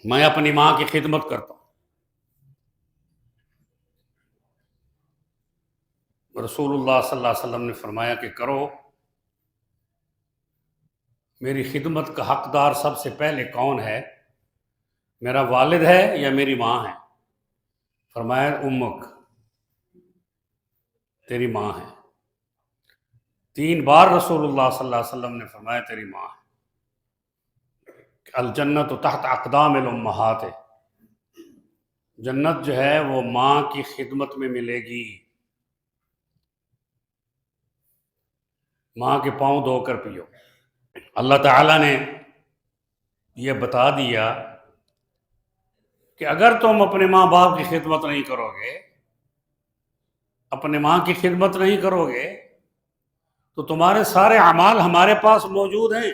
میں اپنی ماں کی خدمت کرتا ہوں۔ رسول اللہ صلی اللہ علیہ وسلم نے فرمایا کہ کرو۔ میری خدمت کا حقدار سب سے پہلے کون ہے؟ میرا والد ہے یا میری ماں ہے؟ فرمایا امک، تیری ماں ہے۔ 3 بار رسول اللہ صلی اللہ علیہ وسلم نے فرمایا تیری ماں ہے۔ الجنت تحت اقدام الامہات ہے، جنت جو ہے وہ ماں کی خدمت میں ملے گی۔ ماں کے پاؤں دھو کر پیو۔ اللہ تعالیٰ نے یہ بتا دیا کہ اگر تم اپنے ماں باپ کی خدمت نہیں کرو گے، اپنے ماں کی خدمت نہیں کرو گے، تو تمہارے سارے اعمال ہمارے پاس موجود ہیں،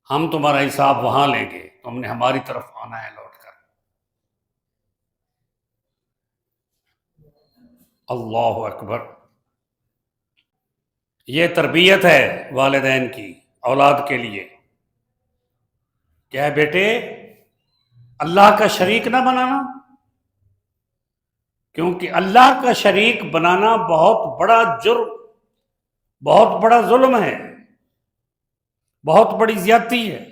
ہم تمہارا حساب وہاں لیں گے، تم نے ہماری طرف آنا ہے لوٹ کر۔ اللہ اکبر! یہ تربیت ہے والدین کی اولاد کے لیے۔ کیا ہے بیٹے؟ اللہ کا شریک نہ بنانا، کیونکہ اللہ کا شریک بنانا بہت بڑا جرم، بہت بڑا ظلم ہے، بہت بڑی زیادتی ہے۔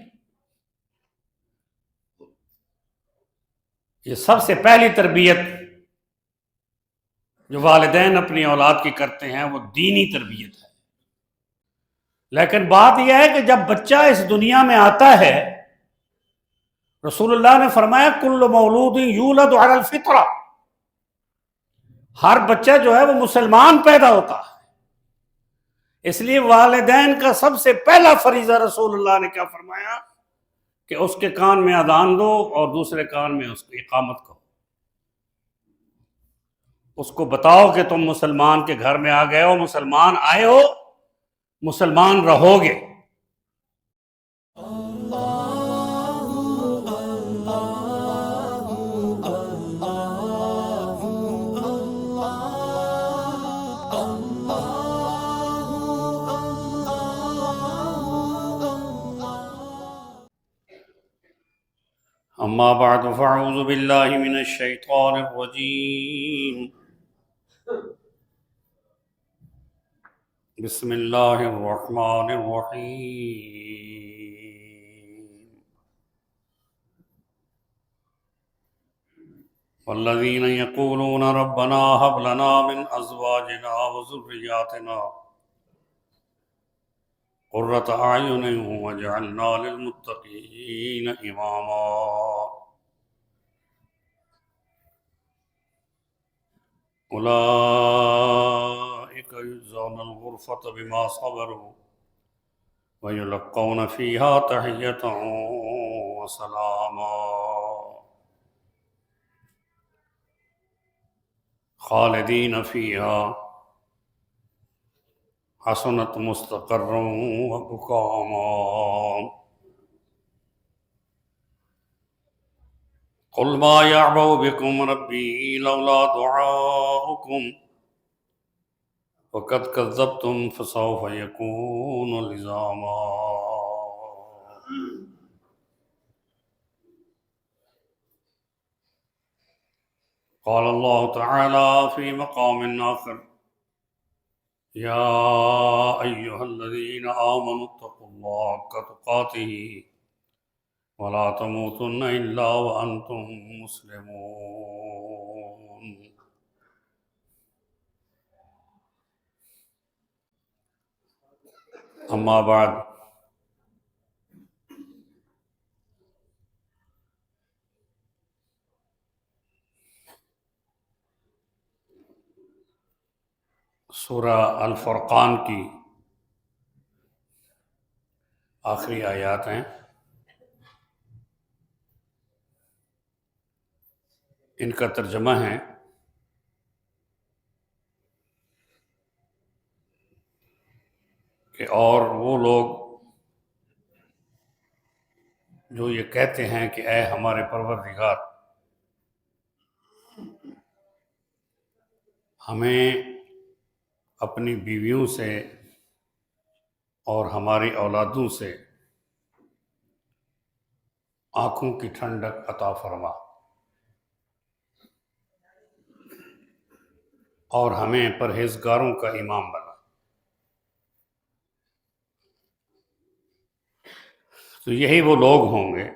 یہ سب سے پہلی تربیت جو والدین اپنی اولاد کی کرتے ہیں وہ دینی تربیت ہے۔ لیکن بات یہ ہے کہ جب بچہ اس دنیا میں آتا ہے، رسول اللہ نے فرمایا کل مولود یولد علی الفطرہ، ہر بچہ جو ہے وہ مسلمان پیدا ہوتا ہے۔ اس لیے والدین کا سب سے پہلا فریضہ رسول اللہ نے کیا فرمایا کہ اس کے کان میں اذان دو اور دوسرے کان میں اس کی اقامت کرو۔ اس کو بتاؤ کہ تم مسلمان کے گھر میں آ گئے ہو، مسلمان آئے ہو، مسلمان رہو گے۔ اما بعد فاعوذ باللہ من الشیطان الرجیم، بسم اللہ الرحمن الرحیم۔ والذین یقولون ربنا هب لنا من ازواجنا وذریاتنا قرۃ اعین واجعلنا للمتقین اماما۔ اولئک یجزون الغرفۃ بما صبروا ویلقون فیہا تحیۃ وسلاما، خالدین فیہا حسنت مستقرا ومقاما۔ قل ما يعبأ بكم ربي لولا دعاؤكم وقد كذبتم فسوف يكون لزاما۔ قال الله تعالى في مقام آخر يا أيها الذين آمنوا اتقوا الله حق تقاته ولا تموتن إلا وأنتم مسلمون۔ اما بعد، سورہ الفرقان کی آخری آیات ہیں، ان کا ترجمہ ہے کہ اور وہ لوگ جو یہ کہتے ہیں کہ اے ہمارے پروردگار، ہمیں اپنی بیویوں سے اور ہماری اولادوں سے آنکھوں کی ٹھنڈک عطا فرما اور ہمیں پرہیزگاروں کا امام بنا۔ تو یہی وہ لوگ ہوں گے،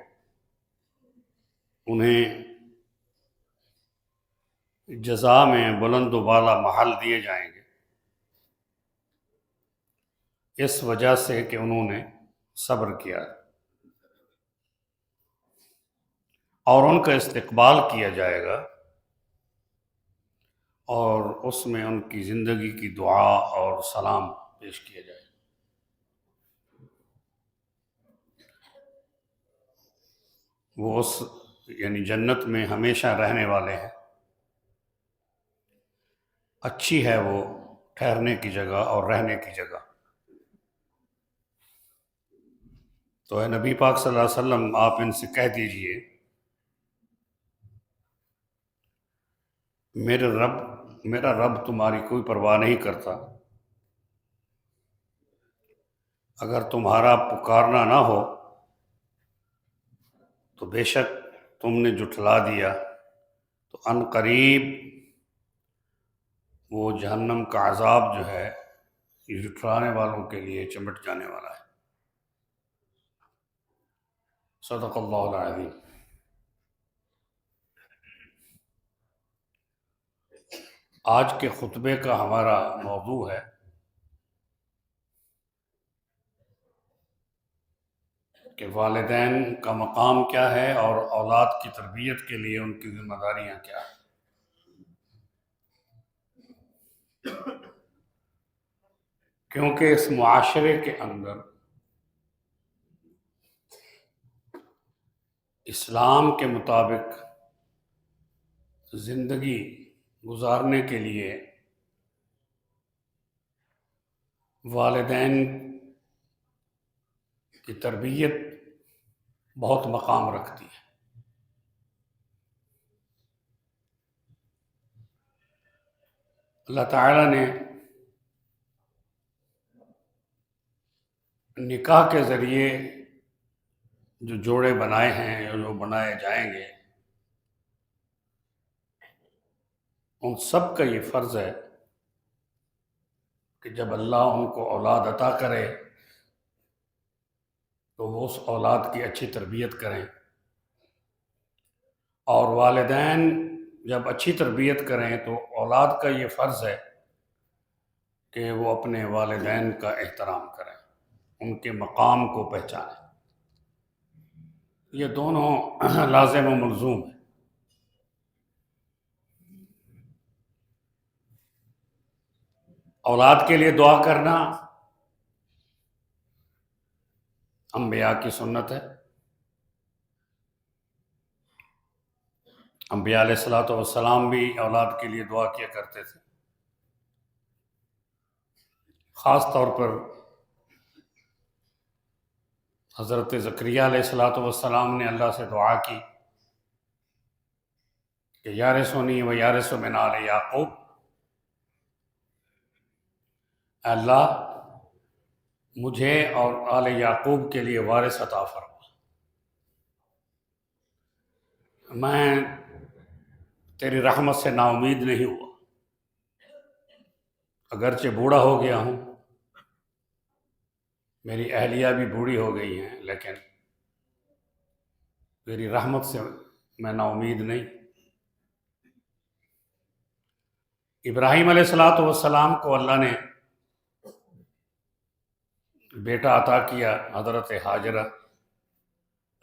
انہیں جزا میں بلند و بالا محل دیے جائیں گے، اس وجہ سے کہ انہوں نے صبر کیا اور ان کا استقبال کیا جائے گا، اور اس میں ان کی زندگی کی دعا اور سلام پیش کیا جائے گا۔ وہ اس یعنی جنت میں ہمیشہ رہنے والے ہیں، اچھی ہے وہ ٹھہرنے کی جگہ اور رہنے کی جگہ۔ تو اے نبی پاک صلی اللہ علیہ وسلم، آپ ان سے کہہ دیجئے میرا رب تمہاری کوئی پرواہ نہیں کرتا، اگر تمہارا پکارنا نہ ہو تو بے شک تم نے جھٹلا دیا تو ان قریب وہ جہنم کا عذاب جو ہے یہ جھٹلانے والوں کے لیے چمٹ جانے والا ہے۔ صدق اللہ العظیم۔ آج کے خطبے کا ہمارا موضوع ہے کہ والدین کا مقام کیا ہے اور اولاد کی تربیت کے لیے ان کی ذمہ داریاں کیا ہیں۔ کیونکہ اس معاشرے کے اندر اسلام کے مطابق زندگی گزارنے کے لیے والدین کی تربیت بہت مقام رکھتی ہے۔ اللہ تعالیٰ نے نکاح کے ذریعے جو جوڑے بنائے ہیں اور جو بنائے جائیں گے، ان سب کا یہ فرض ہے کہ جب اللہ ان کو اولاد عطا کرے تو وہ اس اولاد کی اچھی تربیت کریں، اور والدین جب اچھی تربیت کریں تو اولاد کا یہ فرض ہے کہ وہ اپنے والدین کا احترام کریں، ان کے مقام کو پہچانیں۔ یہ دونوں لازم و ملزوم ہیں۔ اولاد کے لیے دعا کرنا انبیاء کی سنت ہے۔ انبیاء علیہ السلام بھی اولاد کے لیے دعا کیا کرتے تھے۔ خاص طور پر حضرت زکریہ علیہ السلام نے اللہ سے دعا کی کہ یارثنی و یارث من آل یعقوب، اے اللہ مجھے اور آل یعقوب کے لیے وارث عطا فرما۔ میں تیری رحمت سے نا امید نہیں ہوا، اگرچہ بوڑھا ہو گیا ہوں، میری اہلیہ بھی بوڑھی ہو گئی ہیں، لیکن تیری رحمت سے میں نا امید نہیں۔ ابراہیم علیہ السلام کو اللہ نے بیٹا عطا کیا حضرت حاجرہ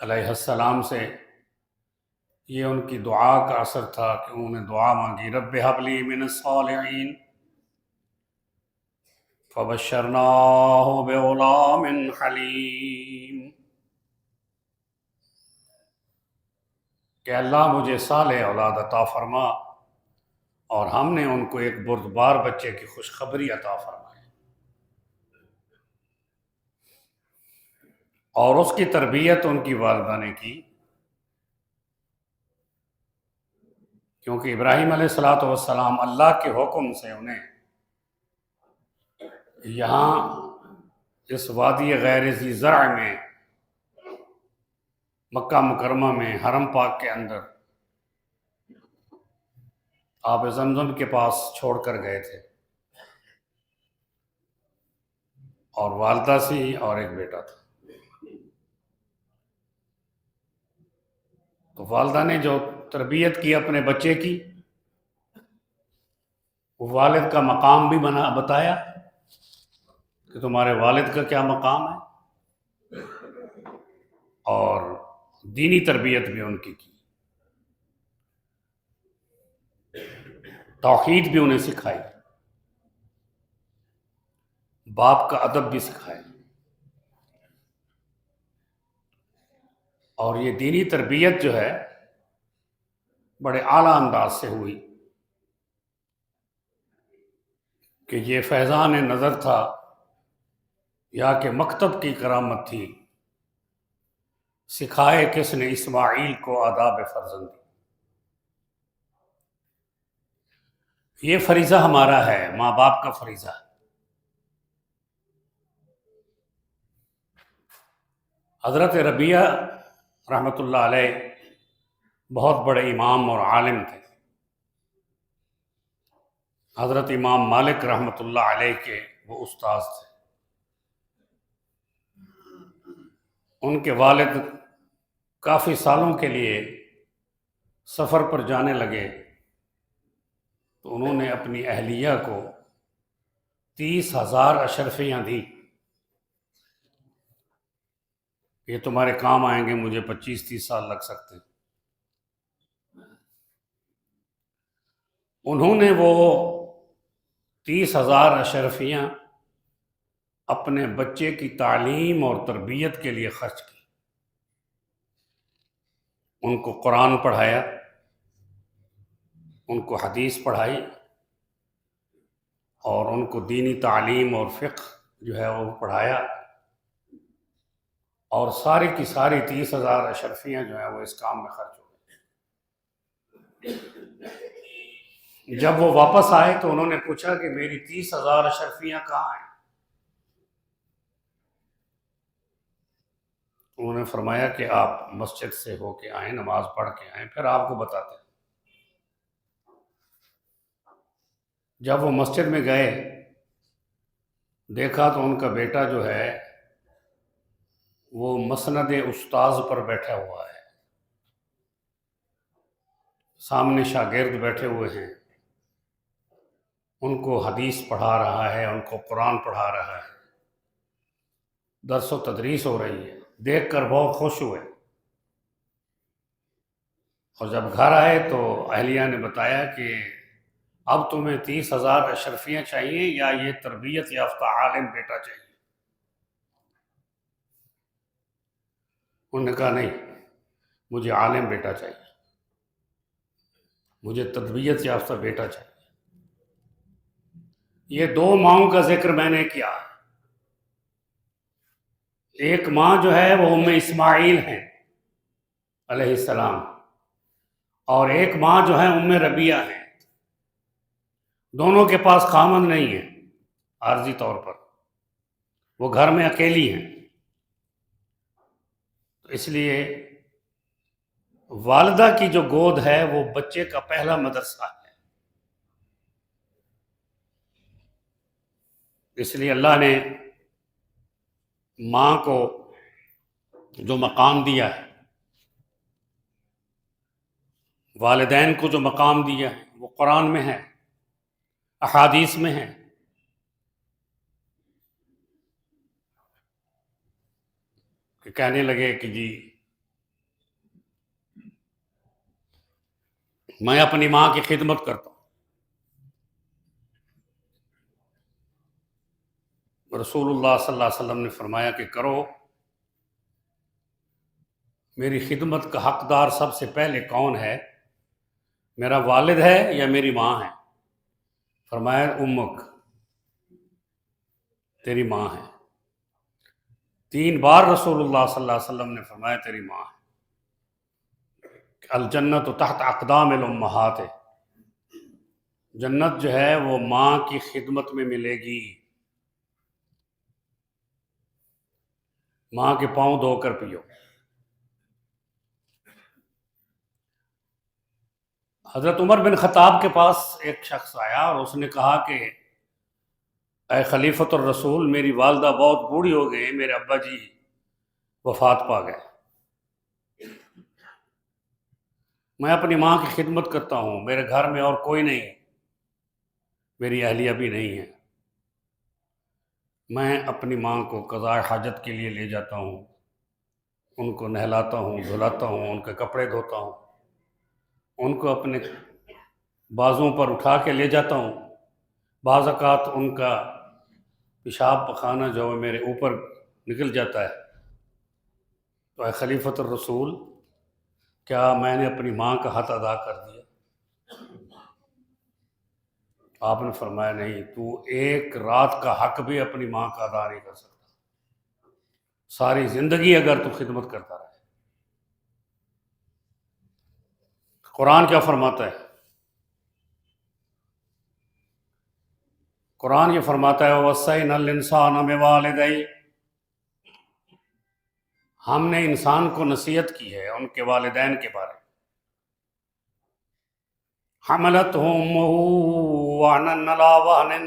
علیہ السلام سے۔ یہ ان کی دعا کا اثر تھا کہ انہوں نے دعا مانگی، رب ہب لی من الصالحین فبشرناہ بغلام حلیم، کہ اللہ مجھے صالح اولاد عطا فرما، اور ہم نے ان کو ایک بردبار بچے کی خوشخبری عطا فرمائی، اور اس کی تربیت ان کی والدہ نے کی۔ کیونکہ ابراہیم علیہ السلام اللہ کے حکم سے انہیں یہاں اس وادی غیر ذی زرع میں مکہ مکرمہ میں حرم پاک کے اندر آب زمزم کے پاس چھوڑ کر گئے تھے، اور والدہ سی اور ایک بیٹا تھا۔ تو والدہ نے جو تربیت کی اپنے بچے کی، وہ والد کا مقام بھی بتایا کہ تمہارے والد کا کیا مقام ہے، اور دینی تربیت بھی ان کی توحید بھی انہیں سکھائی، باپ کا ادب بھی سکھایا۔ اور یہ دینی تربیت جو ہے بڑے اعلیٰ انداز سے ہوئی کہ یہ فیضان نظر تھا یا کہ مکتب کی کرامت تھی، سکھائے کس نے اسماعیل کو آداب فرزندی۔ یہ فریضہ ہمارا ہے، ماں باپ کا فریضہ ہے۔ حضرت ربیعہ رحمۃ اللہ علیہ بہت بڑے امام اور عالم تھے۔ حضرت امام مالک رحمۃ اللہ علیہ کے وہ استاذ تھے۔ ان کے والد کافی سالوں کے لیے سفر پر جانے لگے تو انہوں نے اپنی اہلیہ کو 30,000 اشرفیاں دی، یہ تمہارے کام آئیں گے، مجھے 25-30 سال لگ سکتے ہیں۔ انہوں نے وہ 30,000 اشرفیاں اپنے بچے کی تعلیم اور تربیت کے لیے خرچ کی۔ ان کو قرآن پڑھایا، ان کو حدیث پڑھائی، اور ان کو دینی تعلیم اور فقہ جو ہے وہ پڑھایا، اور ساری کی ساری 30,000 اشرفیاں جو ہیں وہ اس کام میں خرچ ہو گئی۔ جب وہ واپس آئے تو انہوں نے پوچھا کہ میری 30,000 اشرفیاں کہاں ہیں؟ انہوں نے فرمایا کہ آپ مسجد سے ہو کے آئیں، نماز پڑھ کے آئیں، پھر آپ کو بتاتے ہیں۔ جب وہ مسجد میں گئے، دیکھا تو ان کا بیٹا جو ہے وہ مسند استاذ پر بیٹھا ہوا ہے، سامنے شاگرد بیٹھے ہوئے ہیں، ان کو حدیث پڑھا رہا ہے، ان کو قرآن پڑھا رہا ہے، درس و تدریس ہو رہی ہے۔ دیکھ کر بہت خوش ہوئے، اور جب گھر آئے تو اہلیہ نے بتایا کہ اب تمہیں 30,000 اشرفیاں چاہیے یا یہ تربیت یافتہ عالم بیٹا چاہیے؟ انہوں نے کہا نہیں، مجھے عالم بیٹا چاہیے، مجھے تربیت یافتہ بیٹا چاہیے۔ یہ دو ماؤں کا ذکر میں نے کیا۔ ایک ماں جو ہے وہ ام اسماعیل ہیں علیہ السلام، اور ایک ماں جو ہے ام ربیعہ ہیں۔ دونوں کے پاس خامند نہیں ہے، عارضی طور پر وہ گھر میں اکیلی ہیں، تو اس لیے والدہ کی جو گود ہے وہ بچے کا پہلا مدرسہ ہے۔ اس لیے اللہ نے ماں کو جو مقام دیا ہے، والدین کو جو مقام دیا ہے، وہ قرآن میں ہے، احادیث میں ہے۔ کہ کہنے لگے کہ جی میں اپنی ماں کی خدمت کرتا ہوں۔ رسول اللہ صلی اللہ علیہ وسلم نے فرمایا کہ کرو۔ میری خدمت کا حقدار سب سے پہلے کون ہے؟ میرا والد ہے یا میری ماں ہے؟ فرمایا امک، تیری ماں ہے۔ 3 بار رسول اللہ صلی اللہ علیہ وسلم نے فرمایا تیری ماں ہے۔ الجنت تحت اقدام الامہات، جنت جو ہے وہ ماں کی خدمت میں ملے گی۔ ماں کے پاؤں دھو کر پیو۔ حضرت عمر بن خطاب کے پاس ایک شخص آیا اور اس نے کہا کہ اے خلیفۃ الرسول، میری والدہ بہت بوڑھی ہو گئی، میرے ابا جی وفات پا گئے، میں اپنی ماں کی خدمت کرتا ہوں، میرے گھر میں اور کوئی نہیں، میری اہلیہ بھی نہیں ہے، میں اپنی ماں کو قضاء حاجت کے لیے لے جاتا ہوں، ان کو نہلاتا ہوں، دھلاتا ہوں، ان کے کپڑے دھوتا ہوں، ان کو اپنے بازوں پر اٹھا کے لے جاتا ہوں، بعض اوقات ان کا پیشاب پخانہ جو ہے میرے اوپر نکل جاتا ہے، تو اے خلیفۃ الرسول، کیا میں نے اپنی ماں کا حق ادا کر دیا؟ آپ نے فرمایا نہیں، تو ایک رات کا حق بھی اپنی ماں کا ادا نہیں کر سکتا، ساری زندگی اگر تو خدمت کرتا رہے۔ قرآن کیا فرماتا ہے؟ قرآن یہ فرماتا ہے وَوَصَّيْنَا الْإِنسَانَ بِوَالِدَيْهِ، ہم نے انسان کو نصیحت کی ہے ان کے والدین کے بارے میں، حملته أمه وهنا على وهن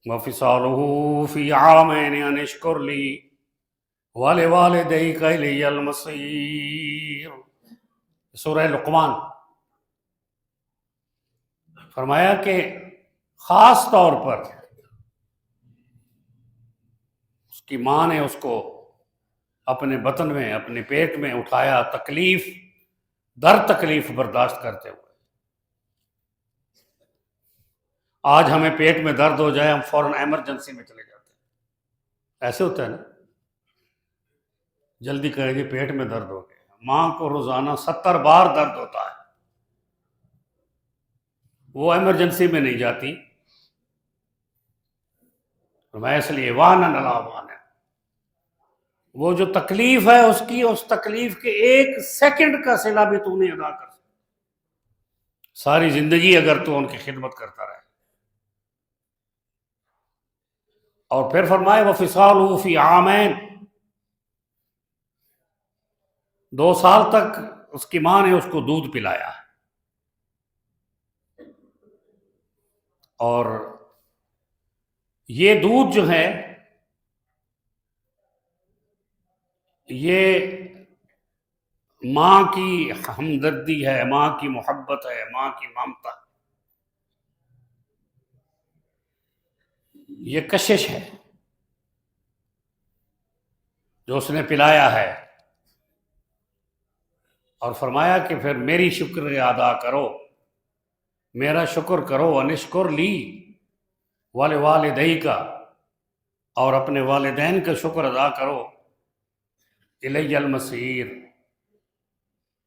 وفصاله في عامين أن اشكر لي ولوالديك إلي المصير، سورہ لقمان۔ فرمایا کہ خاص طور پر اس کی ماں نے اس کو اپنے بطن میں، اپنے پیٹ میں اٹھایا، تکلیف در تکلیف برداشت کرتے ہوئے۔ آج ہمیں پیٹ میں درد ہو جائے ہم فوراً ایمرجنسی میں چلے جاتے ہیں، ایسے ہوتا ہے نا، جلدی کریں گے پیٹ میں درد ہو گیا۔ ماں کو روزانہ 70 بار درد ہوتا ہے، وہ ایمرجنسی میں نہیں جاتی، میں اس لیے وانا نلا وانا، وہ جو تکلیف ہے اس تکلیف کے 1 سیکنڈ کا صلہ بھی تو نہیں ادا کر سکتا، ساری زندگی اگر تو ان کی خدمت کرتا رہے۔ اور پھر فرمائے وَفِصَالُهُ فِي عَامَيْن، 2 سال تک اس کی ماں نے اس کو دودھ پلایا، اور یہ دودھ جو ہے یہ ماں کی ہمدردی ہے، ماں کی محبت ہے، ماں کی ممتا، یہ کشش ہے جو اس نے پلایا ہے۔ اور فرمایا کہ پھر میری شکر ادا کرو، میرا شکر کرو، انشکر لی والدیک، اور اپنے والدین کا شکر ادا کرو، الی المصیر،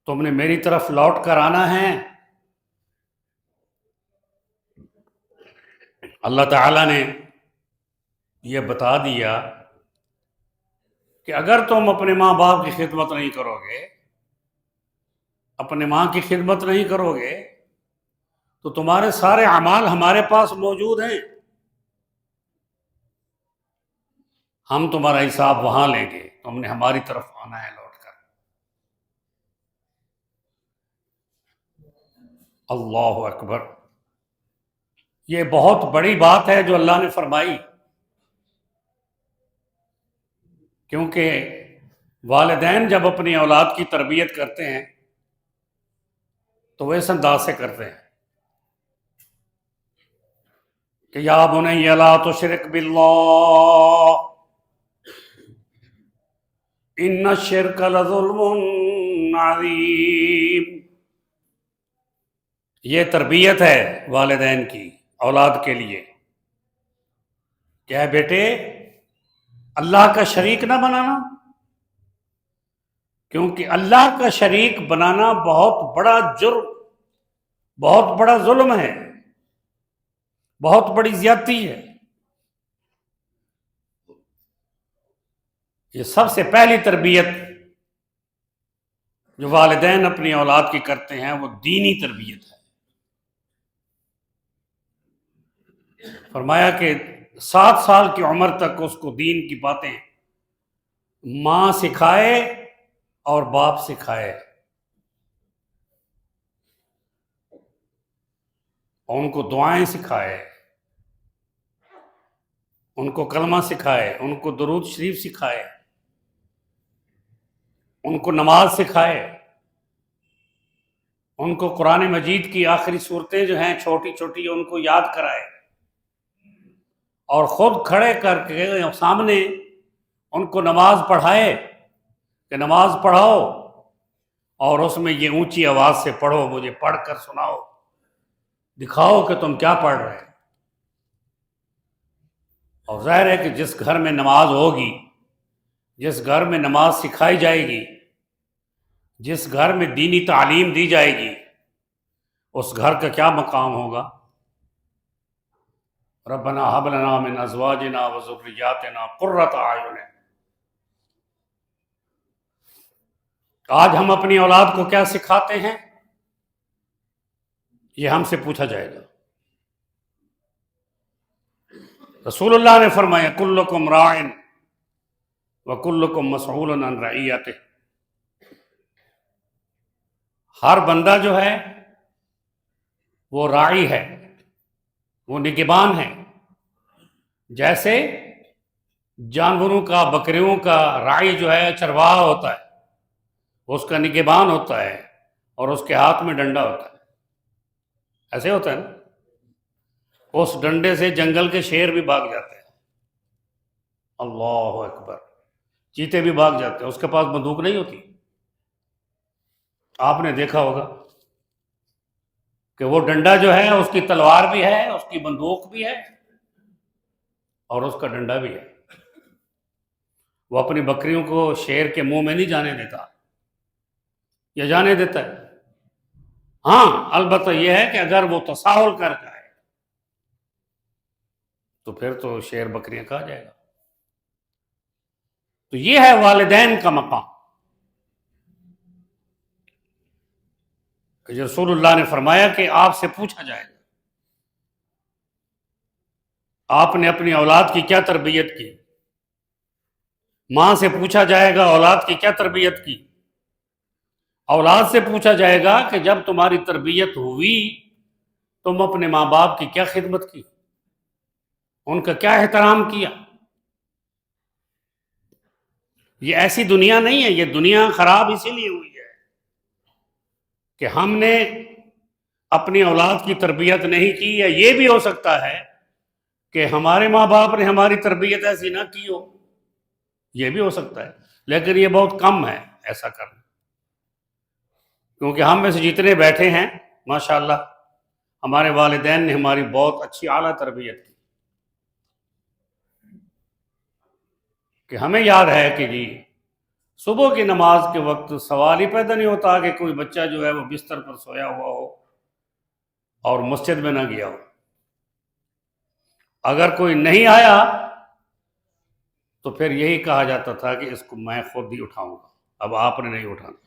تم نے میری طرف لوٹ کر آنا ہے۔ اللہ تعالیٰ نے یہ بتا دیا کہ اگر تم اپنے ماں باپ کی خدمت نہیں کرو گے، اپنے ماں کی خدمت نہیں کرو گے، تو تمہارے سارے اعمال ہمارے پاس موجود ہیں، ہم تمہارا حساب وہاں لیں گے، تم نے ہماری طرف آنا ہے لوٹ کر۔ اللہ اکبر، یہ بہت بڑی بات ہے جو اللہ نے فرمائی، کیونکہ والدین جب اپنی اولاد کی تربیت کرتے ہیں تو وہ اس انداز سے کرتے ہیں کہ یا بنی لا تشرک باللہ ان الشرک لظلم عظیم۔ یہ تربیت ہے والدین کی اولاد کے لیے، کیا ہے بیٹے، اللہ کا شریک نہ بنانا، کیونکہ اللہ کا شریک بنانا بہت بڑا جرم، بہت بڑا ظلم ہے، بہت بڑی زیادتی ہے۔ یہ سب سے پہلی تربیت جو والدین اپنی اولاد کی کرتے ہیں وہ دینی تربیت ہے۔ فرمایا کہ 7 سال کی عمر تک اس کو دین کی باتیں ماں سکھائے اور باپ سکھائے، اور ان کو دعائیں سکھائے، ان کو کلمہ سکھائے، ان کو درود شریف سکھائے، ان کو نماز سکھائے، ان کو قرآن مجید کی آخری صورتیں جو ہیں چھوٹی چھوٹی ان کو یاد کرائے، اور خود کھڑے کر کے سامنے ان کو نماز پڑھائے کہ نماز پڑھاؤ، اور اس میں یہ اونچی آواز سے پڑھو، مجھے پڑھ کر سناؤ، دکھاؤ کہ تم کیا پڑھ رہے ہیں۔ اور ظاہر ہے کہ جس گھر میں نماز ہوگی، جس گھر میں نماز سکھائی جائے گی، جس گھر میں دینی تعلیم دی جائے گی، اس گھر کا کیا مقام ہوگا؟ ربنا ہب لنا من ازواجنا وذریاتنا قرۃ اعین۔ آج ہم اپنی اولاد کو کیا سکھاتے ہیں؟ یہ ہم سے پوچھا جائے گا۔ رسول اللہ نے فرمایا کلکم راع وکلکم مسئول عن رعیتہ۔ ہر بندہ جو ہے وہ راعی ہے، وہ نگہبان ہے۔ جیسے جانوروں کا، بکریوں کا راعی جو ہے چرواہا ہوتا ہے، اس کا نگہبان ہوتا ہے، اور اس کے ہاتھ میں ڈنڈا ہوتا ہے، ایسے ہوتا ہے نا۔ اس ڈنڈے سے جنگل کے شیر بھی بھاگ جاتے ہیں، اللہ اکبر، چیتے بھی بھاگ جاتے ہیں، اس کے پاس بندوق نہیں ہوتی۔ آپ نے دیکھا ہوگا کہ وہ ڈنڈا جو ہے اس کی تلوار بھی ہے، اس کی بندوق بھی ہے، اور اس کا ڈنڈا بھی ہے۔ وہ اپنی بکریوں کو شیر کے منہ میں نہیں جانے دیتا، یا جانے دیتا ہے؟ ہاں، البتہ یہ ہے کہ اگر وہ تساہل کر جائے تو پھر تو شیر بکریاں کھا جائے گا۔ تو یہ ہے والدین کا مقام کہ رسول اللہ نے فرمایا کہ آپ سے پوچھا جائے گا آپ نے اپنی اولاد کی کیا تربیت کی۔ ماں سے پوچھا جائے گا اولاد کی کیا تربیت کی۔ اولاد سے پوچھا جائے گا کہ جب تمہاری تربیت ہوئی تم اپنے ماں باپ کی کیا خدمت کی، ان کا کیا احترام کیا۔ یہ ایسی دنیا نہیں ہے، یہ دنیا خراب اسی لیے ہوئی ہے کہ ہم نے اپنی اولاد کی تربیت نہیں کی، یا یہ بھی ہو سکتا ہے کہ ہمارے ماں باپ نے ہماری تربیت ایسی نہ کی ہو، یہ بھی ہو سکتا ہے، لیکن یہ بہت کم ہے ایسا کرنا، کیونکہ ہم میں سے جتنے بیٹھے ہیں ماشاءاللہ ہمارے والدین نے ہماری بہت اچھی اعلیٰ تربیت کی، کہ ہمیں یاد ہے کہ جی صبح کی نماز کے وقت سوال ہی پیدا نہیں ہوتا کہ کوئی بچہ جو ہے وہ بستر پر سویا ہوا ہو اور مسجد میں نہ گیا ہو۔ اگر کوئی نہیں آیا تو پھر یہی کہا جاتا تھا کہ اس کو میں خود ہی اٹھاؤں گا، اب آپ نے نہیں اٹھانا۔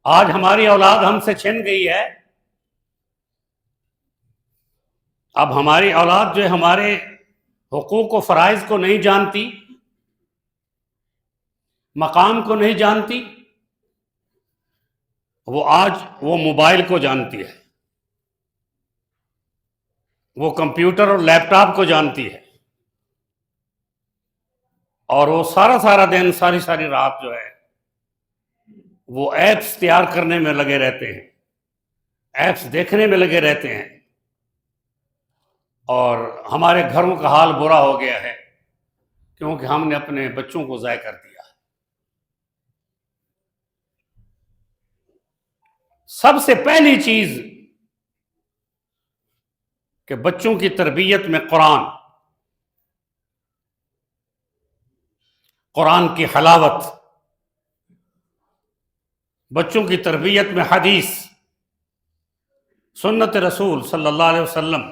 آج ہماری اولاد ہم سے چھن گئی ہے، اب ہماری اولاد جو ہے ہمارے حقوق و فرائض کو نہیں جانتی، مقام کو نہیں جانتی، وہ آج وہ موبائل کو جانتی ہے، وہ کمپیوٹر اور لیپ ٹاپ کو جانتی ہے، اور وہ سارا دن ساری رات جو ہے وہ ایپس تیار کرنے میں لگے رہتے ہیں، ایپس دیکھنے میں لگے رہتے ہیں، اور ہمارے گھروں کا حال برا ہو گیا ہے کیونکہ ہم نے اپنے بچوں کو ضائع کر دیا۔ سب سے پہلی چیز کہ بچوں کی تربیت میں قرآن کی حلاوت، بچوں کی تربیت میں حدیث، سنت رسول صلی اللہ علیہ وسلم،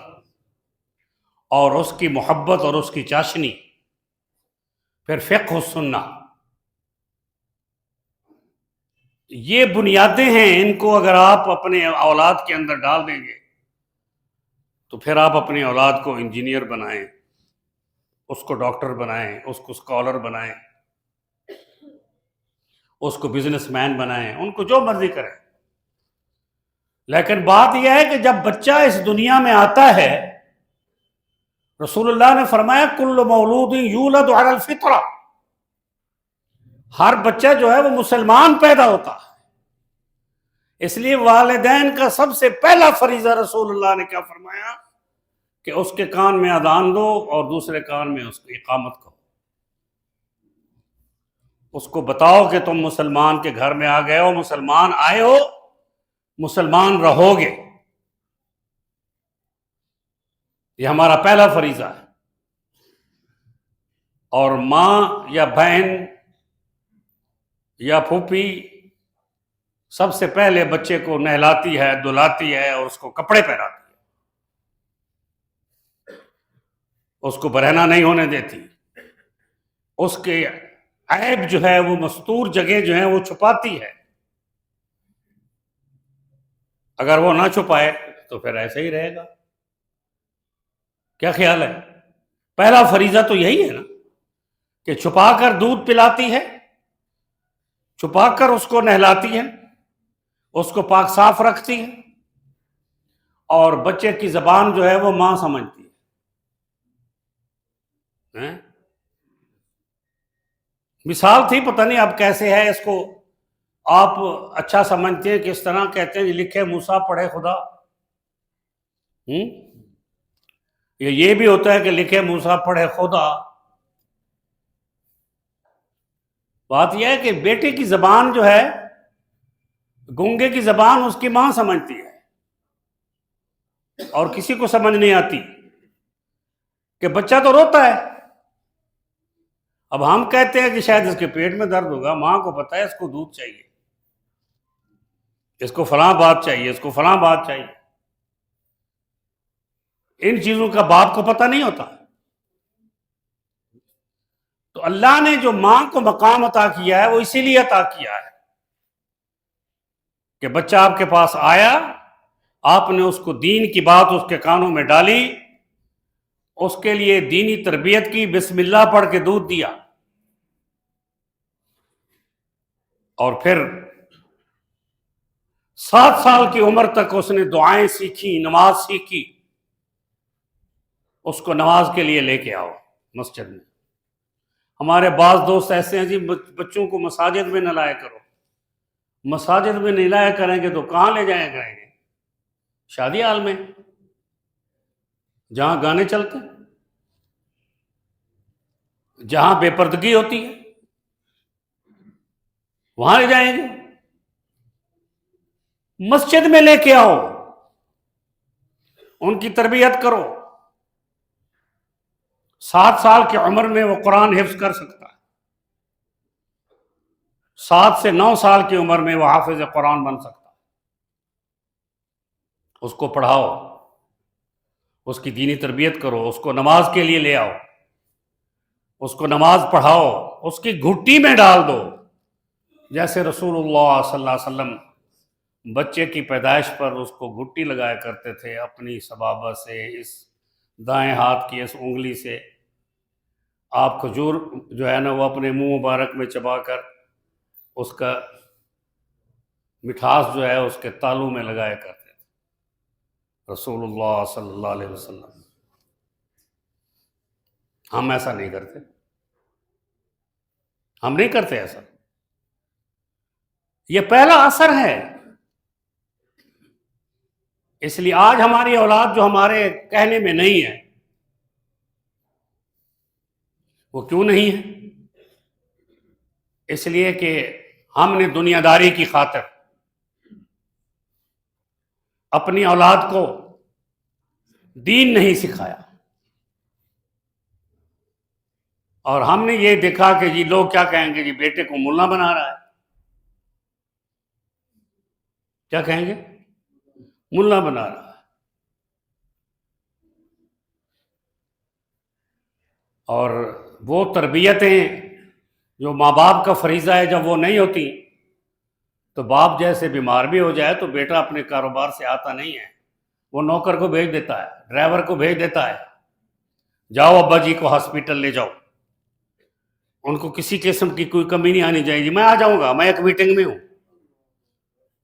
اور اس کی محبت اور اس کی چاشنی، پھر فقہ السنہ، یہ بنیادیں ہیں۔ ان کو اگر آپ اپنے اولاد کے اندر ڈال دیں گے تو پھر آپ اپنی اولاد کو انجینئر بنائیں، اس کو ڈاکٹر بنائیں، اس کو اسکالر بنائیں، اس کو بزنس مین بنائیں، ان کو جو مرضی کریں، لیکن بات یہ ہے کہ جب بچہ اس دنیا میں آتا ہے، رسول اللہ نے فرمایا کل مولود یولد علی الفطرہ، ہر بچہ جو ہے وہ مسلمان پیدا ہوتا ہے۔ اس لیے والدین کا سب سے پہلا فریضہ رسول اللہ نے کیا فرمایا کہ اس کے کان میں اذان دو اور دوسرے کان میں اس کی اقامت کرو، اس کو بتاؤ کہ تم مسلمان کے گھر میں آ گئے ہو، مسلمان آئے ہو، مسلمان رہو گے۔ یہ ہمارا پہلا فریضہ ہے۔ اور ماں یا بہن یا پھوپھی سب سے پہلے بچے کو نہلاتی ہے، دھلاتی ہے اور اس کو کپڑے پہناتی ہے، اس کو برہنہ نہیں ہونے دیتی، اس کے عیب جو ہے وہ مستور جگہ جو ہیں وہ چھپاتی ہے۔ اگر وہ نہ چھپائے تو پھر ایسے ہی رہے گا۔ کیا خیال ہے؟ پہلا فریضہ تو یہی ہے نا کہ چھپا کر دودھ پلاتی ہے، چھپا کر اس کو نہلاتی ہے، اس کو پاک صاف رکھتی ہے، اور بچے کی زبان جو ہے وہ ماں سمجھتی ہے۔ مثال تھی، پتہ نہیں اب کیسے ہے، اس کو آپ اچھا سمجھتے ہیں، کس طرح کہتے ہیں لکھے موسیٰ پڑھے خدا۔ یہ بھی ہوتا ہے کہ لکھے موسیٰ پڑھے خدا۔ بات یہ ہے کہ بیٹے کی زبان جو ہے، گونگے کی زبان اس کی ماں سمجھتی ہے، اور کسی کو سمجھ نہیں آتی کہ بچہ تو روتا ہے۔ اب ہم کہتے ہیں کہ شاید اس کے پیٹ میں درد ہوگا، ماں کو پتہ ہے اس کو دودھ چاہیے، اس کو فلاں بات چاہیے، اس کو فلاں بات چاہیے۔ ان چیزوں کا باپ کو پتہ نہیں ہوتا۔ تو اللہ نے جو ماں کو مقام عطا کیا ہے وہ اسی لیے عطا کیا ہے کہ بچہ آپ کے پاس آیا، آپ نے اس کو دین کی بات اس کے کانوں میں ڈالی، اس کے لیے دینی تربیت کی، بسم اللہ پڑھ کے دودھ دیا، اور پھر 7 سال کی عمر تک اس نے دعائیں سیکھی، نماز سیکھی۔ اس کو نماز کے لیے لے کے آؤ مسجد میں۔ ہمارے بعض دوست ایسے ہیں جی بچوں کو مساجد میں نہ لایا کرو، مساجد میں نہیں لایا کریں گے تو کہاں لے جایا کریں گے؟ شادی حال میں، جہاں گانے چلتے ہیں، جہاں بے پردگی ہوتی ہے، وہاں لے جائیں گے؟ مسجد میں لے کے آؤ، ان کی تربیت کرو۔ 7 سال کی عمر میں وہ قرآن حفظ کر سکتا ہے، 7 سے 9 سال کی عمر میں وہ حافظ قرآن بن سکتا ہے۔ اس کو پڑھاؤ، اس کی دینی تربیت کرو، اس کو نماز کے لیے لے آؤ، اس کو نماز پڑھاؤ، اس کی گھٹی میں ڈال دو، جیسے رسول اللہ صلی اللہ علیہ وسلم بچے کی پیدائش پر اس کو گھٹی لگایا کرتے تھے اپنی سبابہ سے، اس دائیں ہاتھ کی اس انگلی سے آپ کھجور جو ہے نا وہ اپنے منہ مبارک میں چبا کر اس کا مٹھاس جو ہے اس کے تالوں میں لگایا کرتے تھے رسول اللہ صلی اللہ علیہ وسلم۔ ہم ایسا نہیں کرتے، ہم نہیں کرتے ایسا۔ یہ پہلا اثر ہے۔ اس لیے آج ہماری اولاد جو ہمارے کہنے میں نہیں ہے، وہ کیوں نہیں ہے؟ اس لیے کہ ہم نے دنیا داری کی خاطر اپنی اولاد کو دین نہیں سکھایا، اور ہم نے یہ دیکھا کہ جی لوگ کیا کہیں گے، جی بیٹے کو ملا بنا رہا ہے، کیا کہیں گے؟ ملا بنا رہا ہے۔ اور وہ تربیتیں جو ماں باپ کا فریضہ ہے جب وہ نہیں ہوتی تو باپ جیسے بیمار بھی ہو جائے تو بیٹا اپنے کاروبار سے آتا نہیں ہے، وہ نوکر کو بھیج دیتا ہے، ڈرائیور کو بھیج دیتا ہے، جاؤ ابا جی کو ہاسپٹل لے جاؤ، ان کو کسی قسم کی کوئی کمی نہیں آنی چاہیے، میں آ جاؤں گا، میں ایک میٹنگ میں ہوں،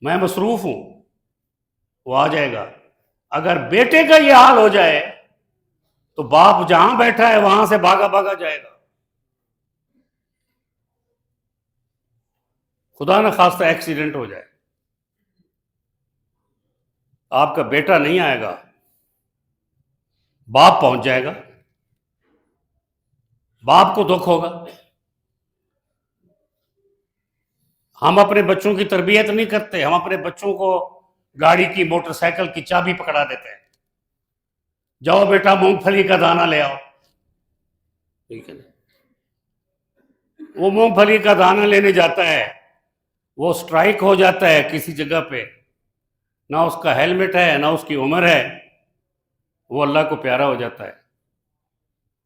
میں مصروف ہوں، وہ آ جائے گا۔ اگر بیٹے کا یہ حال ہو جائے تو باپ جہاں بیٹھا ہے وہاں سے بھاگا بھاگا جائے گا۔ خدا نہ خواستہ ایکسیڈنٹ ہو جائے، آپ کا بیٹا نہیں آئے گا، باپ پہنچ جائے گا، باپ کو دکھ ہوگا۔ ہم اپنے بچوں کی تربیت نہیں کرتے، ہم اپنے بچوں کو گاڑی کی موٹر سائیکل کی چابی پکڑا دیتے ہیں، جاؤ بیٹا مونگ پھلی کا دانہ لے آؤ، ٹھیک ہے نا؟ وہ مونگ پھلی کا دانہ لینے جاتا ہے، وہ سٹرائک ہو جاتا ہے کسی جگہ پہ، نہ اس کا ہیلمٹ ہے نہ اس کی عمر ہے، وہ اللہ کو پیارا ہو جاتا ہے۔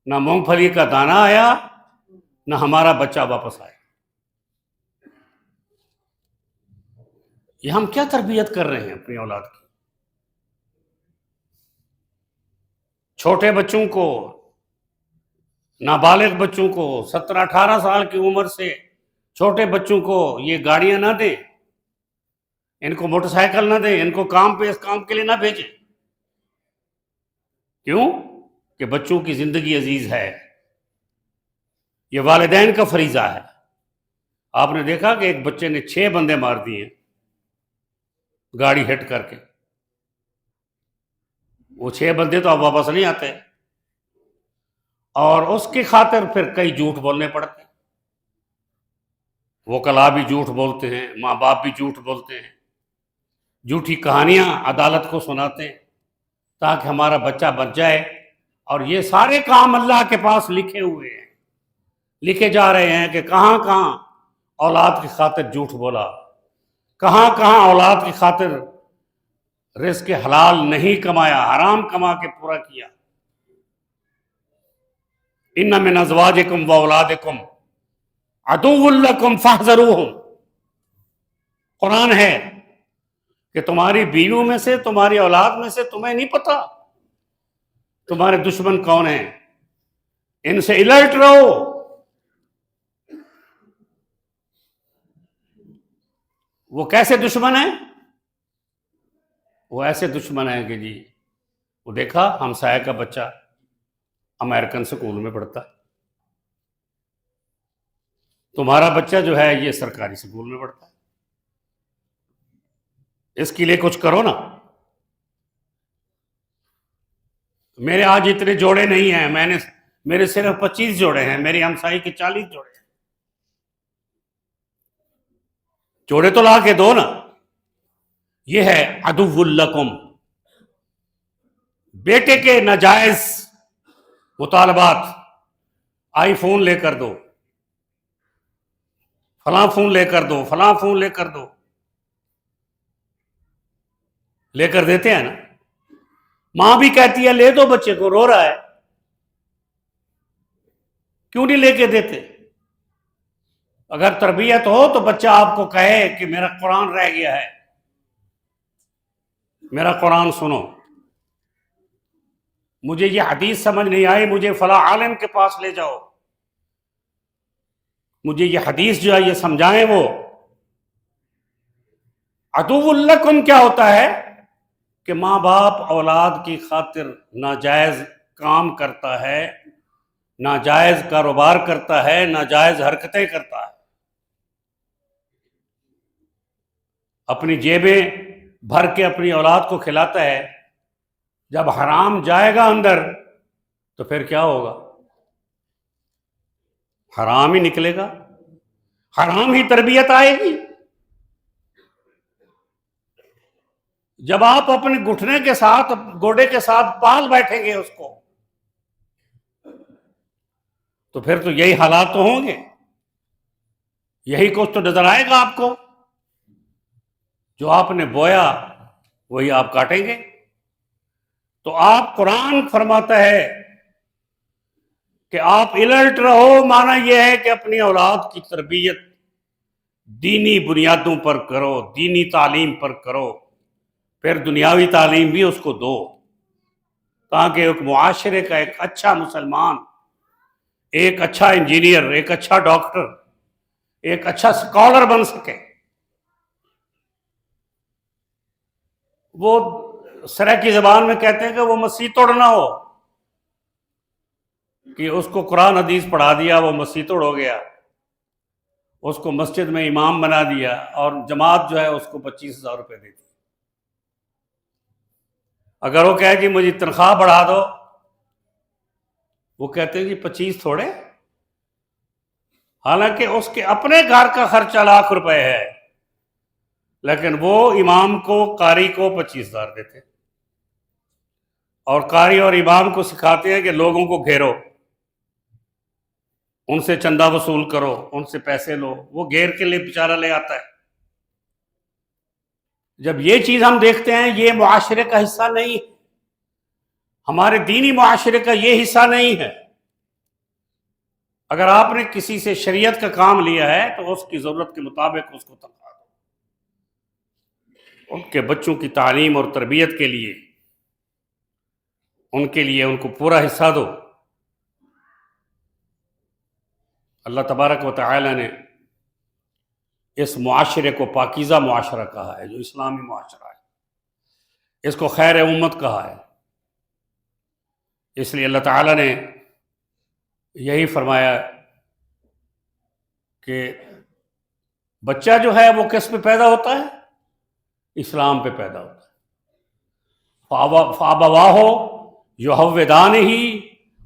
نہ مونگ پھلی کا دانہ آیا نہ ہمارا بچہ واپس آیا۔ یہ ہم کیا تربیت کر رہے ہیں اپنی اولاد کی؟ چھوٹے بچوں کو، نابالغ بچوں کو، 17-18 سال کی عمر سے چھوٹے بچوں کو یہ گاڑیاں نہ دیں، ان کو موٹر سائیکل نہ دیں، ان کو کام پہ اس کام کے لیے نہ بھیجیں۔ کیوں؟ کہ بچوں کی زندگی عزیز ہے، یہ والدین کا فریضہ ہے۔ آپ نے دیکھا کہ ایک بچے نے 6 بندے مار دیے گاڑی ہٹ کر کے، وہ 6 بندے تو اب واپس نہیں آتے، اور اس کی خاطر پھر کئی جھوٹ بولنے پڑتے ہیں۔ وکلاء بھی جھوٹ بولتے ہیں، ماں باپ بھی جھوٹ بولتے ہیں، جھوٹی کہانیاں عدالت کو سناتے ہیں تاکہ ہمارا بچہ بچ جائے، اور یہ سارے کام اللہ کے پاس لکھے ہوئے ہیں، لکھے جا رہے ہیں کہ کہاں کہاں اولاد کی خاطر جھوٹ بولا، کہاں کہاں اولاد کی خاطر رزق حلال نہیں کمایا، حرام کما کے پورا کیا۔ ان من ازواجکم واولادکم عدو لکم فاحذروہم، قرآن ہے کہ تمہاری بیویوں میں سے، تمہاری اولاد میں سے تمہیں نہیں پتا تمہارے دشمن کون ہیں، ان سے الرٹ رہو۔ وہ کیسے دشمن ہیں؟ وہ ایسے دشمن ہیں کہ جی، وہ دیکھا ہمسایہ کا بچہ امریکن سکول میں پڑھتا ہے، تمہارا بچہ جو ہے یہ سرکاری سکول میں پڑھتا ہے، اس کے لیے کچھ کرو نا۔ میرے آج اتنے جوڑے نہیں ہیں، میرے صرف 25 جوڑے ہیں، میری ہمسائی کے 40 جوڑے ہیں، جوڑے تو لا کے دو نا۔ یہ ہے عدو لکم، بیٹے کے ناجائز مطالبات، آئی فون لے کر دو، فلاں فون لے کر دو، فلاں فون لے کر دو، لے کر دیتے ہیں نا۔ ماں بھی کہتی ہے لے دو بچے کو، رو رہا ہے، کیوں نہیں لے کے دیتے؟ اگر تربیت ہو تو بچہ آپ کو کہے کہ میرا قرآن رہ گیا ہے، میرا قرآن سنو، مجھے یہ حدیث سمجھ نہیں آئی، مجھے فلاں عالم کے پاس لے جاؤ، مجھے یہ حدیث جو ہے یہ سمجھائیں۔ وہ عدو لکم کیا ہوتا ہے کہ ماں باپ اولاد کی خاطر ناجائز کام کرتا ہے، ناجائز کاروبار کرتا ہے، ناجائز حرکتیں کرتا ہے، اپنی جیبیں بھر کے اپنی اولاد کو کھلاتا ہے، جب حرام جائے گا اندر تو پھر کیا ہوگا؟ حرام ہی نکلے گا، حرام ہی تربیت آئے گی۔ جب آپ اپنے گھٹنے کے ساتھ، گوڑے کے ساتھ پال بیٹھیں گے اس کو، تو پھر تو یہی حالات تو ہوں گے، یہی کچھ تو نظر آئے گا آپ کو، جو آپ نے بویا وہی آپ کاٹیں گے۔ تو آپ، قرآن فرماتا ہے کہ آپ الرٹ رہو، معنی یہ ہے کہ اپنی اولاد کی تربیت دینی بنیادوں پر کرو، دینی تعلیم پر کرو، پھر دنیاوی تعلیم بھی اس کو دو، تاکہ ایک معاشرے کا ایک اچھا مسلمان، ایک اچھا انجینئر، ایک اچھا ڈاکٹر، ایک اچھا سکالر بن سکے۔ وہ سرائکی زبان میں کہتے ہیں کہ وہ مسیح توڑنا ہو، کہ اس کو قرآن حدیث پڑھا دیا وہ مسیح توڑ ہو گیا، اس کو مسجد میں امام بنا دیا اور جماعت جو ہے اس کو 25,000 روپے دیتی۔ اگر وہ کہے جی مجھے تنخواہ بڑھا دو، وہ کہتے ہیں جی 25 تھوڑے، حالانکہ اس کے اپنے گھر کا خرچہ لاکھ روپے ہے، لیکن وہ امام کو، قاری کو 25,000 دیتے، اور قاری اور امام کو سکھاتے ہیں کہ لوگوں کو گھیرو، ان سے چندہ وصول کرو، ان سے پیسے لو، وہ گھیر کے لیے بیچارہ لے آتا ہے۔ جب یہ چیز ہم دیکھتے ہیں، یہ معاشرے کا حصہ نہیں ہے، ہمارے دینی معاشرے کا یہ حصہ نہیں ہے۔ اگر آپ نے کسی سے شریعت کا کام لیا ہے تو اس کی ضرورت کے مطابق اس کو تنخواہ دو، ان کے بچوں کی تعلیم اور تربیت کے لیے ان کو پورا حصہ دو۔ اللہ تبارک و تعالی نے اس معاشرے کو پاکیزہ معاشرہ کہا ہے، جو اسلامی معاشرہ ہے، اس کو خیر امت کہا ہے۔ اس لیے اللہ تعالی نے یہی فرمایا کہ بچہ جو ہے وہ کس پہ پیدا ہوتا ہے؟ اسلام پہ پیدا ہوتا ہے۔ فَأَبَوَاهُ يُهَوِّدَانِهِ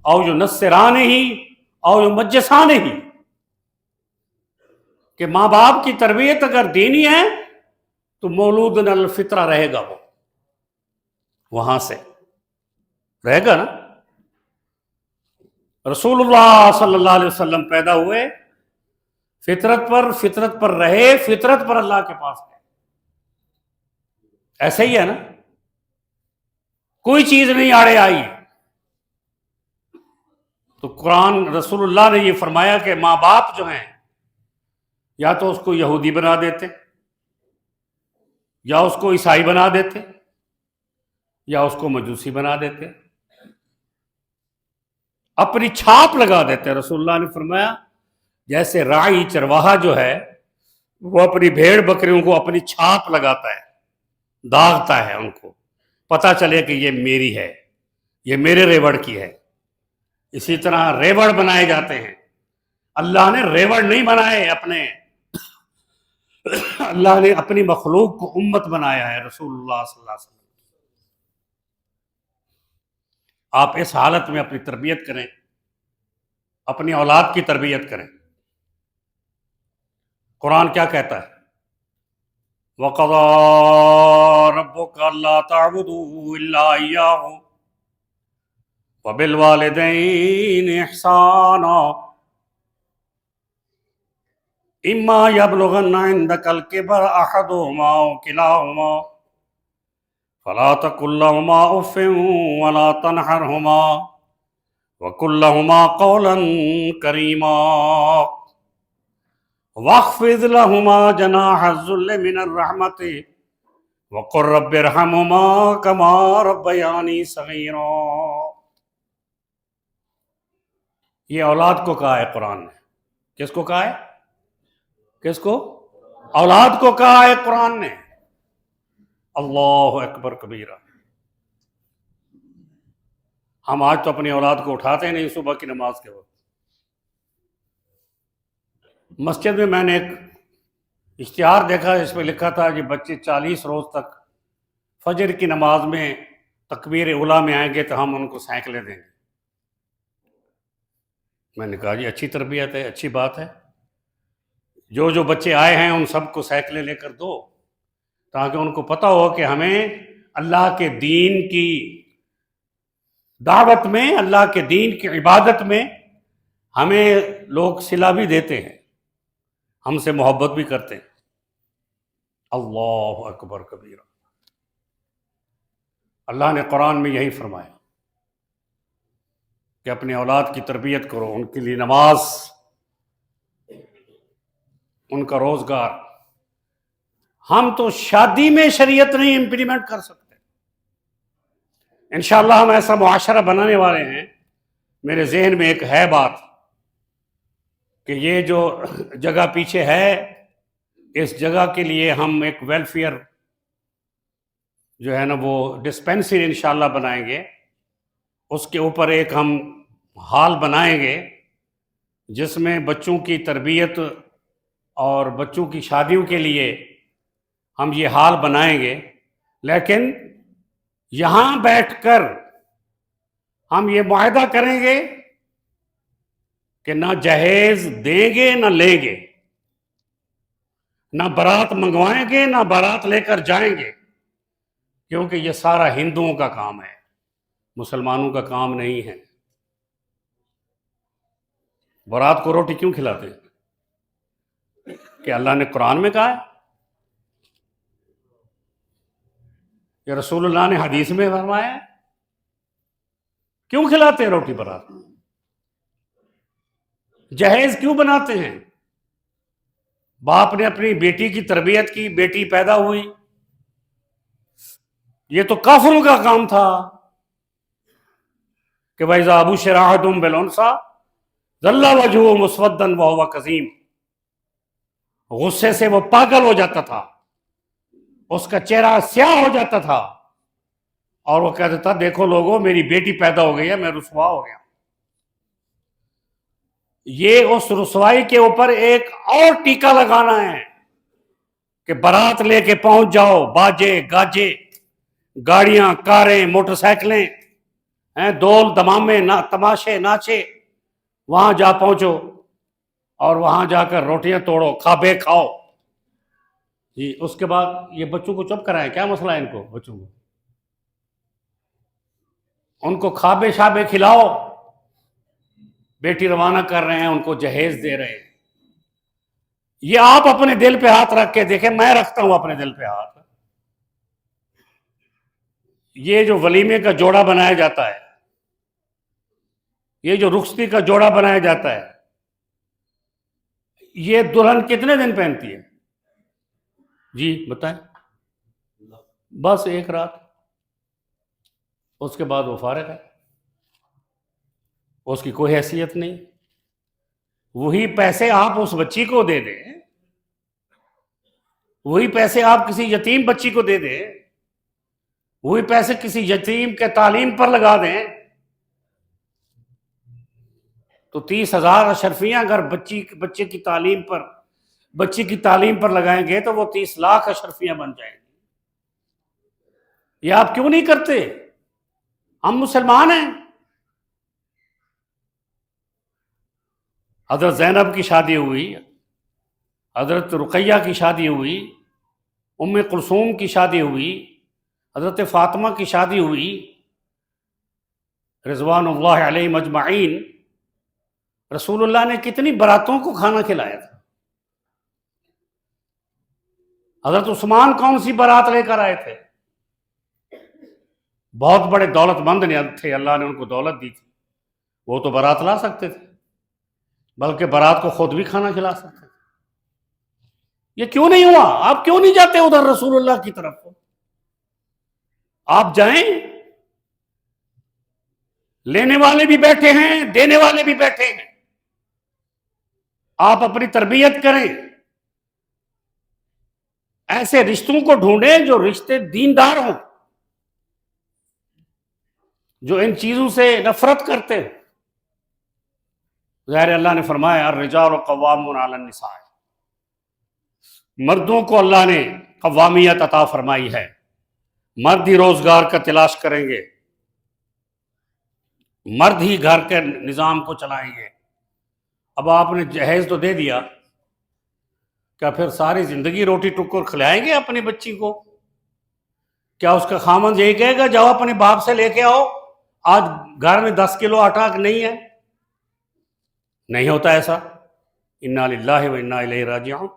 أَوْ يُنَصِّرَانِهِ أَوْ يُمَجِّسَانِهِ، کہ ماں باپ کی تربیت اگر دینی ہے تو مولود الفطرہ رہے گا، وہ وہاں سے رہے گا نا۔ رسول اللہ صلی اللہ علیہ وسلم پیدا ہوئے فطرت پر رہے، فطرت پر اللہ کے پاس ہے، ایسے ہی ہے نا، کوئی چیز نہیں آڑے آئی۔ تو قرآن رسول اللہ نے یہ فرمایا کہ ماں باپ جو ہیں یا تو اس کو یہودی بنا دیتے، یا اس کو عیسائی بنا دیتے، یا اس کو مجوسی بنا دیتے، اپنی چھاپ لگا دیتے۔ رسول اللہ نے فرمایا جیسے راعی چرواہا جو ہے وہ اپنی بھیڑ بکریوں کو اپنی چھاپ لگاتا ہے، داغتا ہے، ان کو پتہ چلے کہ یہ میری ہے، یہ میرے ریوڑ کی ہے، اسی طرح ریوڑ بنائے جاتے ہیں۔ اللہ نے ریوڑ نہیں بنائے اپنے، اللہ نے اپنی مخلوق کو امت بنایا ہے، رسول اللہ صلی اللہ علیہ وسلم۔ آپ اس حالت میں اپنی تربیت کریں، اپنی اولاد کی تربیت کریں۔ قرآن کیا کہتا ہے؟ وَقَضَىٰ رَبُّكَ أَلَّا تَعْبُدُوا إِلَّا إِيَّاهُ وَبِالْوَالِدَيْنِ إِحْسَانًا إِمَّا يَبْلُغَنَّ عِندَكَ الْكِبَرَ أَحَدُهُمَا أَوْ كِلَاهُمَا فَلَا تَقُل لَّهُمَا أُفٍّ وَلَا تَنْهَرْهُمَا وَقُل لَّهُمَا قَوْلًا كَرِيمًا وَاخْفِضْ لَهُمَا جَنَاحَ الذُّلِّ مِنَ الرَّحْمَةِ وَقُل رَّبِّ ارْحَمْهُمَا كَمَا رَبَّيَانِي صَغِيرًا۔ یہ اولاد کو کہا ہے قرآن نے۔ کس کو کہا ہے؟ کس کو؟ اولاد کو کہا ہے قرآن نے۔ اللہ اکبر کبیرہ۔ ہم آج تو اپنی اولاد کو اٹھاتے نہیں صبح کی نماز کے وقت۔ مسجد میں نے ایک اشتہار دیکھا جس پہ لکھا تھا کہ بچے 40 روز تک فجر کی نماز میں تکبیر اولیٰ میں آئیں گے تو ہم ان کو سائیکلیں دیں گے۔ میں نے کہا جی اچھی تربیت ہے، اچھی بات ہے، جو بچے آئے ہیں ان سب کو سائیکلیں لے کر دو، تاکہ ان کو پتہ ہو کہ ہمیں اللہ کے دین کی دعوت میں، اللہ کے دین کی عبادت میں ہمیں لوگ صلہ بھی دیتے ہیں، ہم سے محبت بھی کرتے ہیں۔ اللہ اکبر کبیرہ۔ اللہ نے قرآن میں یہی فرمایا کہ اپنے اولاد کی تربیت کرو، ان کے لیے نماز، ان کا روزگار۔ ہم تو شادی میں شریعت نہیں امپلیمنٹ کر سکتے۔ انشاءاللہ ہم ایسا معاشرہ بنانے والے ہیں۔ میرے ذہن میں ایک ہے بات کہ یہ جو جگہ پیچھے ہے، اس جگہ کے لیے ہم ایک ویلفیئر جو ہے نا وہ ڈسپینسری انشاءاللہ بنائیں گے، اس کے اوپر ایک ہم ہال بنائیں گے جس میں بچوں کی تربیت اور بچوں کی شادیوں کے لیے ہم یہ ہال بنائیں گے، لیکن یہاں بیٹھ کر ہم یہ معاہدہ کریں گے کہ نہ جہیز دیں گے نہ لیں گے، نہ بارات منگوائیں گے نہ بارات لے کر جائیں گے، کیونکہ یہ سارا ہندوؤں کا کام ہے، مسلمانوں کا کام نہیں ہے۔ بارات کو روٹی کیوں کھلاتے ہیں؟ کہ اللہ نے قرآن میں کہا ہے، یا رسول اللہ نے حدیث میں فرمایا ہے؟ کیوں کھلاتے ہیں روٹی بارات؟ جہیز کیوں بناتے ہیں؟ باپ نے اپنی بیٹی کی تربیت کی، بیٹی پیدا ہوئی، یہ تو کافروں کا کام تھا کہ وَإِذَا بُشِّرَ أَحَدُهُم بِالْأُنثىٰ ظَلَّ وَجْهُهُ مُسْوَدًّا وَهُوَ كَظِيمٌ، غصے سے وہ پاگل ہو جاتا تھا، اس کا چہرہ سیاہ ہو جاتا تھا، اور وہ کہتا تھا دیکھو لوگوں میری بیٹی پیدا ہو گئی ہے، میں رسوا ہو گیا۔ یہ اس رسوائی کے اوپر ایک اور ٹیکا لگانا ہے کہ بارات لے کے پہنچ جاؤ، باجے گاجے، گاڑیاں، کاریں، موٹر سائیکلیں، دول دمامے، تماشے، ناچے، وہاں جا پہنچو اور وہاں جا کر روٹیاں توڑو، کھابے کھاؤ جی۔ اس کے بعد یہ بچوں کو چپ کرائیں، کیا مسئلہ ہے ان کو؟ بچوں کو ان کو کھابے شابے کھلاؤ، بیٹی روانہ کر رہے ہیں، ان کو جہیز دے رہے ہیں۔ یہ آپ اپنے دل پہ ہاتھ رکھ کے دیکھیں، میں رکھتا ہوں اپنے دل پہ ہاتھ، یہ جو ولیمے کا جوڑا بنایا جاتا ہے، یہ جو رخصتی کا جوڑا بنایا جاتا ہے، یہ دلہن کتنے دن پہنتی ہے؟ جی بتائیں۔ بس ایک رات، اس کے بعد وہ فارغ ہے، اس کی کوئی حیثیت نہیں۔ وہی پیسے آپ اس بچی کو دے دیں، وہی پیسے آپ کسی یتیم بچی کو دے دیں، وہی پیسے کسی یتیم کے تعلیم پر لگا دیں، تو 30,000 اشرفیاں اگر بچے کی تعلیم پر، بچی کی تعلیم پر لگائیں گے تو وہ 30 لاکھ اشرفیاں بن جائیں گی۔ یہ آپ کیوں نہیں کرتے؟ ہم مسلمان ہیں۔ حضرت زینب کی شادی ہوئی، حضرت رقیہ کی شادی ہوئی، ام کلثوم کی شادی ہوئی، حضرت فاطمہ کی شادی ہوئی، رضوان اللہ علیہم اجمعین۔ رسول اللہ نے کتنی براتوں کو کھانا کھلایا تھا۔ حضرت عثمان کون سی برات لے کر آئے تھے؟ بہت بڑے دولت مند تھے، اللہ نے ان کو دولت دی تھی، وہ تو برات لا سکتے تھے، بلکہ برات کو خود بھی کھانا کھلا سکتے تھے۔ یہ کیوں نہیں ہوا؟ آپ کیوں نہیں جاتے ادھر رسول اللہ کی طرف؟ آپ جائیں، لینے والے بھی بیٹھے ہیں، دینے والے بھی بیٹھے ہیں، آپ اپنی تربیت کریں، ایسے رشتوں کو ڈھونڈیں جو رشتے دیندار ہوں، جو ان چیزوں سے نفرت کرتے ہیں۔ ظاہر اللہ نے فرمایا الرجال قوامون علی النساء، مردوں کو اللہ نے قوامیت عطا فرمائی ہے، مرد ہی روزگار کا تلاش کریں گے، مرد ہی گھر کے نظام کو چلائیں گے۔ اب آپ نے جہیز تو دے دیا، کیا پھر ساری زندگی روٹی ٹکر کھلائیں گے اپنی بچی کو؟ کیا اس کا خامند یہی کہے گا جاؤ اپنے باپ سے لے کے آؤ، آج گھر میں 10 کلو آٹا نہیں ہے؟ نہیں ہوتا ایسا۔ انا للہ و انا الیہ راجعون۔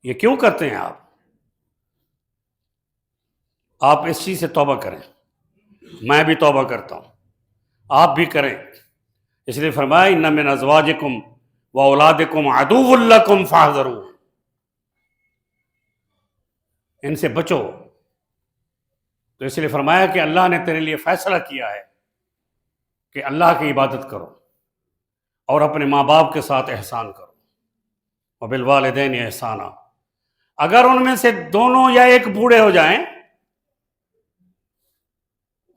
یہ کیوں کرتے ہیں آپ اس چیز سے توبہ کریں، میں بھی توبہ کرتا ہوں، آپ بھی کریں۔ اس لیے فرمایا ان من ازواجکم و اولادکم عدو لکم فاحذروہ، ان سے بچو۔ تو اس لیے فرمایا کہ اللہ نے تیرے لیے فیصلہ کیا ہے کہ اللہ کی عبادت کرو اور اپنے ماں باپ کے ساتھ احسان کرو، وبالوالدین احسانا۔ اگر ان میں سے دونوں یا ایک بوڑھے ہو جائیں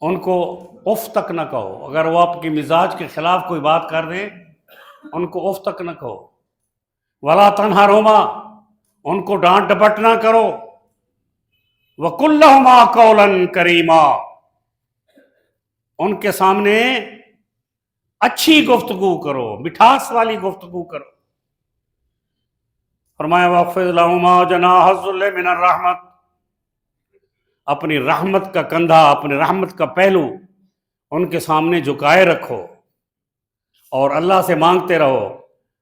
ان کو اف تک نہ کہو، اگر وہ آپ کی مزاج کے خلاف کوئی بات کر دیں ان کو اف تک نہ کہو۔ ولا تنہرہما، ان کو ڈانٹ ڈپٹ نہ کرو۔ وقل لہما قولا کریما، ان کے سامنے اچھی گفتگو کرو، مٹھاس والی گفتگو کرو۔ فرمایا واخفض لہما جناح الذل من الرحمت، اپنی رحمت کا کندھا، اپنی رحمت کا پہلو ان کے سامنے جھکائے رکھو اور اللہ سے مانگتے رہو۔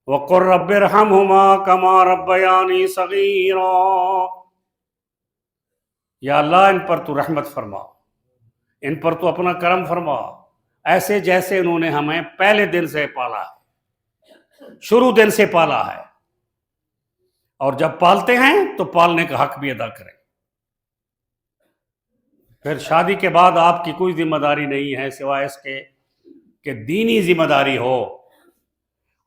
وَقُلْ رَبِّ ارْحَمْهُمَا كَمَا رَبَّيَانِي صَغِيرًا، یا اللہ ان پر تو رحمت فرما، ان پر تو اپنا کرم فرما، ایسے جیسے انہوں نے ہمیں پہلے دن سے پالا ہے، شروع دن سے پالا ہے، اور جب پالتے ہیں تو پالنے کا حق بھی ادا کریں۔ پھر شادی کے بعد آپ کی کوئی ذمہ داری نہیں ہے سوائے اس کے کہ دینی ذمہ داری ہو،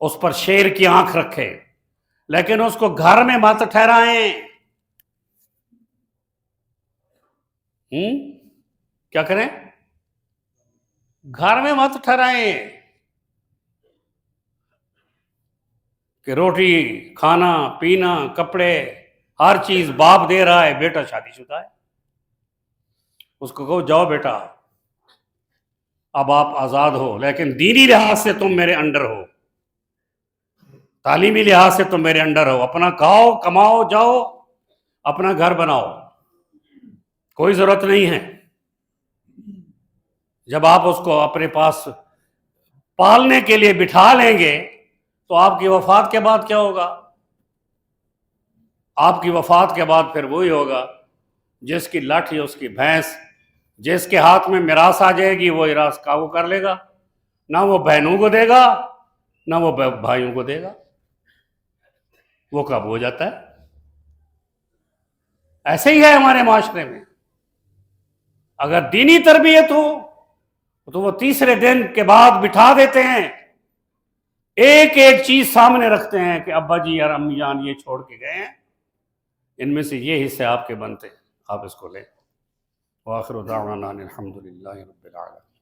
اس پر شیر کی آنکھ رکھے، لیکن اس کو گھر میں مت ٹھہرائیں۔ کیا کریں؟ گھر میں مت ٹھہرائیں کہ روٹی کھانا پینا کپڑے ہر چیز باپ دے رہا ہے، بیٹا شادی شدہ ہے، اس کو کہو جاؤ بیٹا اب آپ آزاد ہو، لیکن دینی لحاظ سے تم میرے انڈر ہو، تعلیمی لحاظ سے تم میرے انڈر ہو، اپنا کھاؤ کماؤ جاؤ اپنا گھر بناؤ، کوئی ضرورت نہیں ہے۔ جب آپ اس کو اپنے پاس پالنے کے لیے بٹھا لیں گے تو آپ کی وفات کے بعد کیا ہوگا؟ آپ کی وفات کے بعد پھر وہی ہوگا جس کی لاٹھی اس کی بھینس، جس کے ہاتھ میں میراث آ جائے گی وہ میراث قابو کر لے گا، نہ وہ بہنوں کو دے گا نہ وہ بھائیوں کو دے گا، وہ قابو ہو جاتا ہے۔ ایسے ہی ہے ہمارے معاشرے میں، اگر دینی تربیت ہو تو وہ تیسرے دن کے بعد بٹھا دیتے ہیں، ایک ایک چیز سامنے رکھتے ہیں کہ ابا جی اور امی جان یہ چھوڑ کے گئے ہیں، ان میں سے یہ حصے آپ کے بنتے ہیں، آپ اس کو لیں۔ وآخر دعوانا الحمد للہ رب العالمین۔